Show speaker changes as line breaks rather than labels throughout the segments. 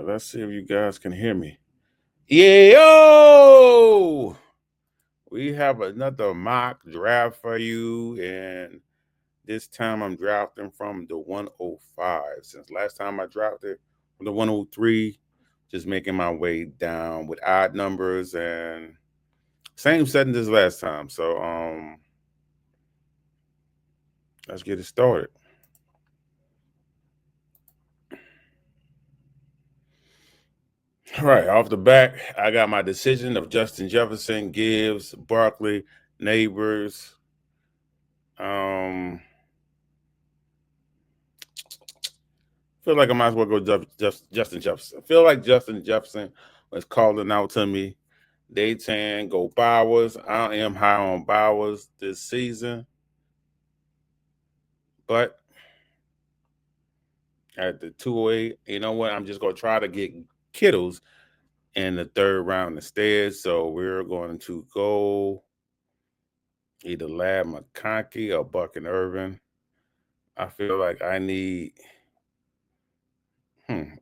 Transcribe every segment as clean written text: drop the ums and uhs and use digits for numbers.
right, let's see if you guys can hear me. Yeah, yo! We have another mock draft for you, and this time I'm drafting from the 105. Since last time I drafted from the 103, just making my way down with odd numbers and same settings as last time. So let's get it started. All right, off the back, I got my decision of Justin Jefferson, Gibbs, Barkley, Neighbors. Feel like I might as well go Justin Jefferson. I feel like Justin Jefferson was calling out to me. They saying go Bowers. I am high on Bowers this season, but at the 208, you know what? I'm just gonna try to get Kittles in the third round instead. So we're going to go either Lab McConkey or Buck and Irvin. I feel like I need.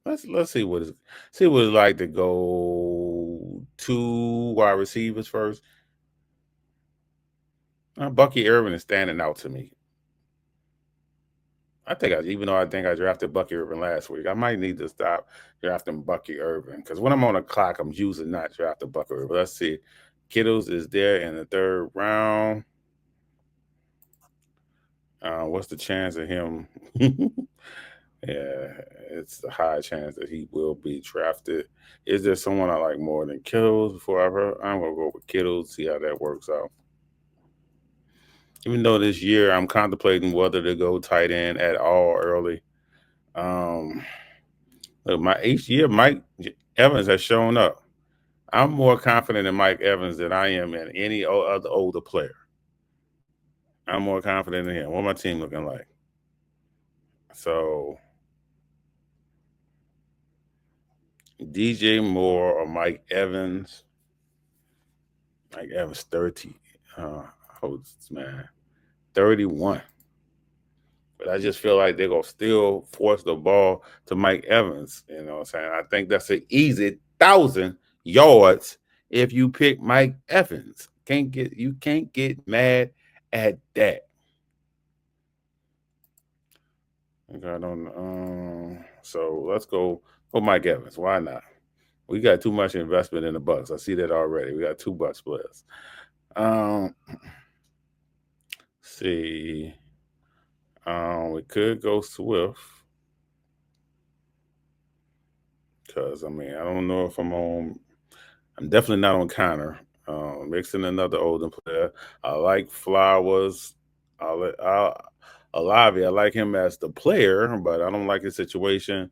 Let's see what it's like to go two wide receivers first. Bucky Irvin is standing out to me. Even though I think I drafted Bucky Irvin last week, I might need to stop drafting Bucky Irvin because when I'm on the clock, I'm usually not drafting Bucky Irvin. Let's see. Kittles is there in the third round. What's the chance of him? Yeah, it's a high chance that he will be drafted. Is there someone I like more than Kittles before I've heard? I'm going to go with Kittles, see how that works out. Even though this year I'm contemplating whether to go tight end at all early. Look, my each year, Mike Evans has shown up. I'm more confident in Mike Evans than I am in any other older player. I'm more confident in him. What my team looking like? So DJ Moore or Mike Evans. Mike Evans 30. Man, 31. But I just feel like they're gonna still force the ball to Mike Evans. You know what I'm saying? I think that's an easy 1,000 yards if you pick Mike Evans. You can't get mad at that. Okay, I don't. So let's go Mike Evans. Why not? We got too much investment in the Bucks. I see that already. We got 2 Bucks players. See. We could go Swift. Because, I mean, I don't know if I'm on. I'm definitely not on Connor. Mixing another older player. I like Flowers. Olavi, I like him as the player, but I don't like his situation.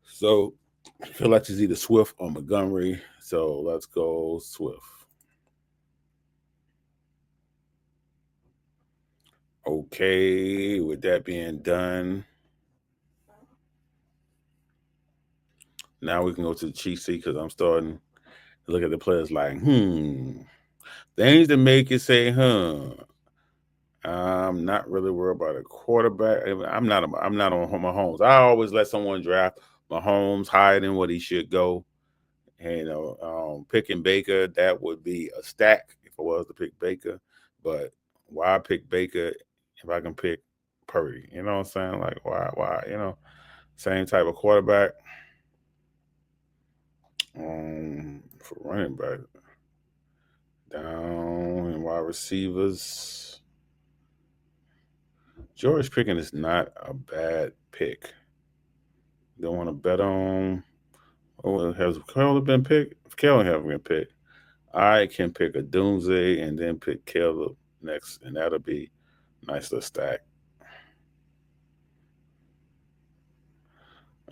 So I feel like it's either Swift or Montgomery. So let's go Swift. Okay, with that being done, now we can go to the cheat sheet because I'm starting to look at the players like, things that make you say, I'm not really worried about a quarterback. I'm not on Mahomes. I always let someone draft Mahomes higher than what he should go. And picking Baker, that would be a stack if I was to pick Baker. But why pick Baker if I can pick Purdy? You know what I'm saying? Like why? Same type of quarterback. For running back, down and wide receivers. George Pickens is not a bad pick. Don't want to bet on. Oh, has Caleb been picked? If Caleb hasn't been picked, I can pick a Doomsday and then pick Caleb next, and that'll be a nice little stack.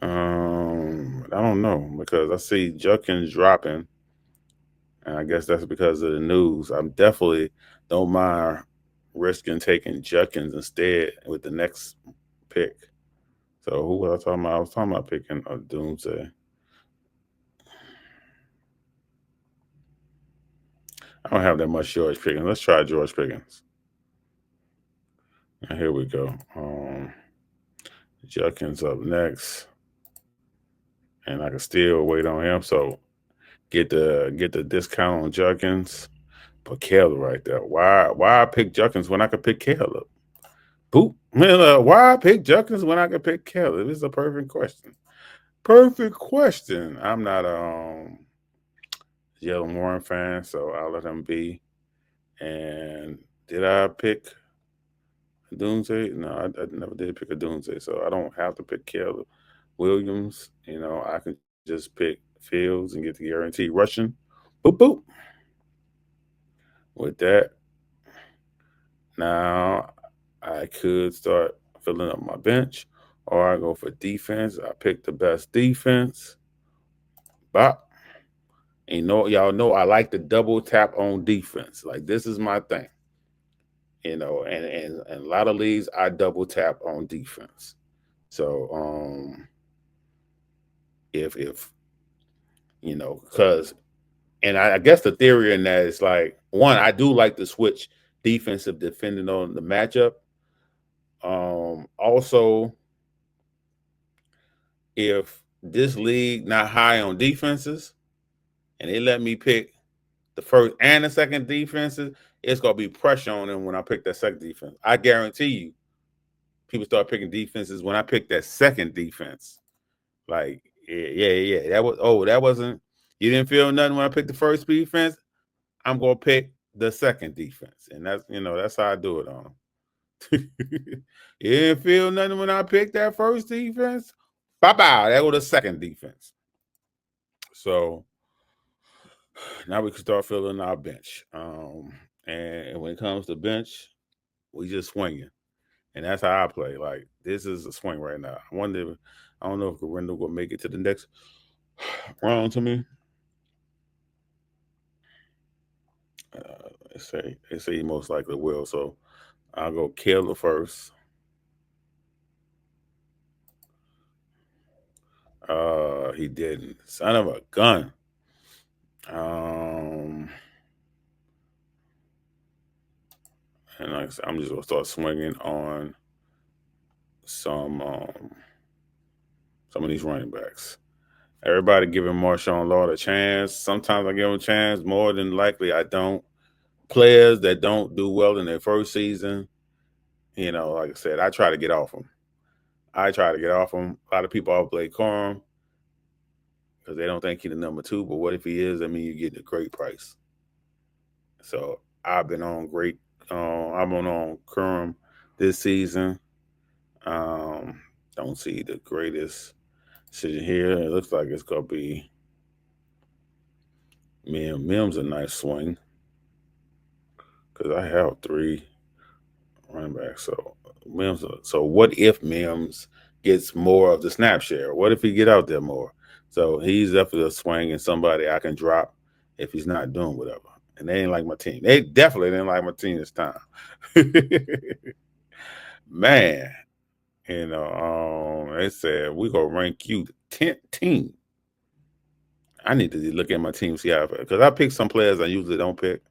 I don't know because I see Judkins dropping, and I guess that's because of the news. I'm definitely don't mind risking taking Judkins instead with the next pick. So who was I talking about? I was talking about picking a Doomsday. I don't have that much George Pickens. Let's try George Pickens. And here we go. Judkins up next. and I can still wait on him. So get the discount on Junkins. Put Caleb right there. Why I pick Junkins when I could pick Caleb? Boop. Why I pick Junkins when I could pick Caleb? This is a perfect question. Perfect question. I'm not a Jalen Warren fan, so I'll let him be. And did I pick a Doomsday? No, I never did pick a Doomsday, so I don't have to pick Caleb Williams. I can just pick Fields and get the guaranteed rushing. Boop boop. With that, now I could start filling up my bench, or I go for defense. I pick the best defense. Bop. And y'all know I like to double tap on defense. Like this is my thing. And a lot of leagues I double tap on defense. So if because and I guess the theory in that is like one, I do like to switch defensive depending on the matchup. Also, if this league not high on defenses and they let me pick the first and the second defenses, it's gonna be pressure on them when I pick that second defense. I guarantee you, people start picking defenses when I pick that second defense. Like, yeah. That wasn't you didn't feel nothing when I picked the first defense. I'm gonna pick the second defense. And that's how I do it on them. You didn't feel nothing when I picked that first defense. Bye-bye. That was the second defense. So now we can start filling our bench. And when it comes to bench, we just swinging. And that's how I play. Like, this is a swing right now. I don't know if Garendo will make it to the next round to me. They say he most likely will. So I'll go Caleb first. He didn't. Son of a gun. And like I said, I'm just gonna start swinging on some of these running backs. Everybody giving Marshawn Lord a chance. Sometimes I give him a chance. More than likely, I don't. Players that don't do well in their first season, like I said, I try to get off them. A lot of people all play Corum because they don't think he's the number 2. But what if he is? I mean, you get a great price. So I've been on great. I'm on Corum this season. Don't see the greatest decision here. It looks like it's gonna be Mims a nice swing because I have 3 running backs. So Mims. So what if Mims gets more of the snap share? What if he get out there more? So he's definitely a swing and somebody I can drop if he's not doing whatever. And they ain't like my team. They definitely didn't like my team this time. Man, they said we gonna rank you the 10th team. I need to look at my team, see how because I pick some players I usually don't pick.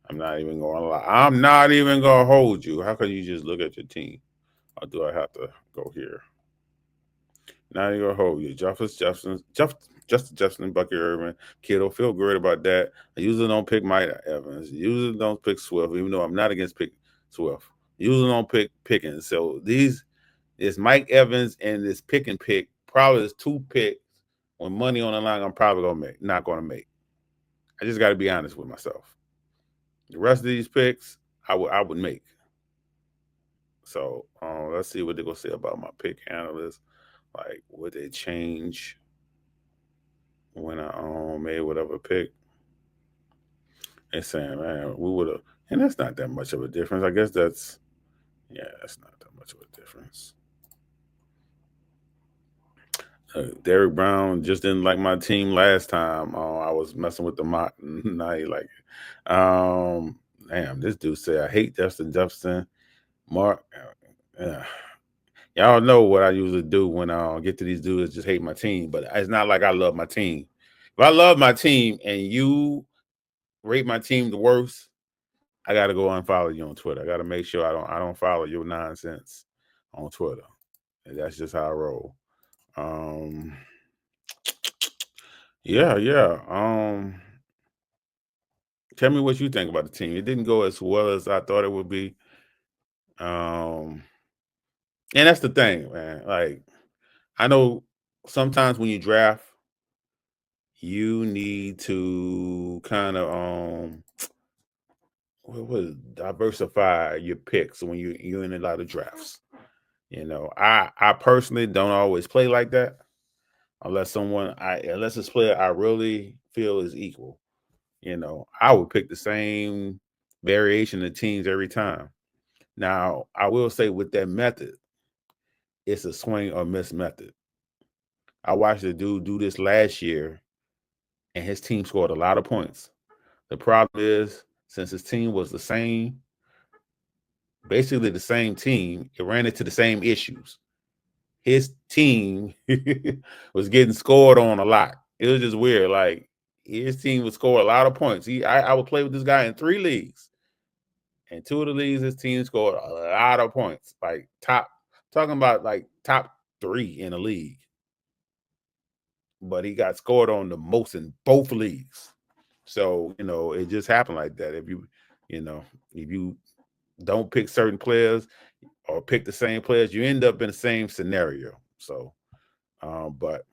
I'm not even gonna lie. I'm not even gonna hold you. How can you just look at your team? Or do I have to go here? Not even gonna hold you. Justin Jefferson, Bucky Irvin, Kittle. Feel great about that. I usually don't pick Mike Evans. Usually don't pick Swift, even though I'm not against pick Swift. Usually don't pick Pickens. So this Mike Evans and this pick and pick probably is 2 picks when money on the line. I'm probably not gonna make. I just got to be honest with myself. The rest of these picks, I would make. So let's see what they're gonna say about my pick analyst. Like, would they change when I made whatever pick? They're saying, man, we would have, and that's not that much of a difference. I guess that's not that much of a difference. Derek Brown just didn't like my team last time. I was messing with the mock. Now he like it. Damn, this dude said I hate Justin Jefferson. Mark, y'all know what I usually do when I get to these dudes, just hate my team. But it's not like I love my team. If I love my team and you rate my team the worst, I got to go unfollow you on Twitter. I got to make sure I don't follow your nonsense on Twitter. And that's just how I roll. Yeah, yeah. Tell me what you think about the team. It didn't go as well as I thought it would be. Um, and that's the thing, man. Like, I know sometimes when you draft, you need to kind of what was it? Diversify your picks when you're in a lot of drafts. I personally don't always play like that unless it's player I really feel is equal. I would pick the same variation of teams every time. Now, I will say with that method, it's a swing or miss method. I watched the dude do this last year, and his team scored a lot of points. The problem is, since his team was basically the same team, it ran into the same issues. His team was getting scored on a lot. It was just weird. Like his team would score a lot of points. I would play with this guy in 3 leagues. And 2 of the leagues, his team scored a lot of points. Like talking about like top 3 in the league. But he got scored on the most in both leagues. So, it just happened like that. You know, if you don't pick certain players or pick the same players, you end up in the same scenario. So, but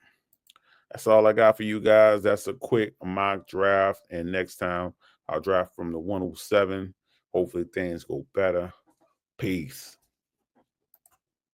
that's all I got for you guys. That's a quick mock draft. And next time I'll draft from the 107. Hopefully things go better. Peace.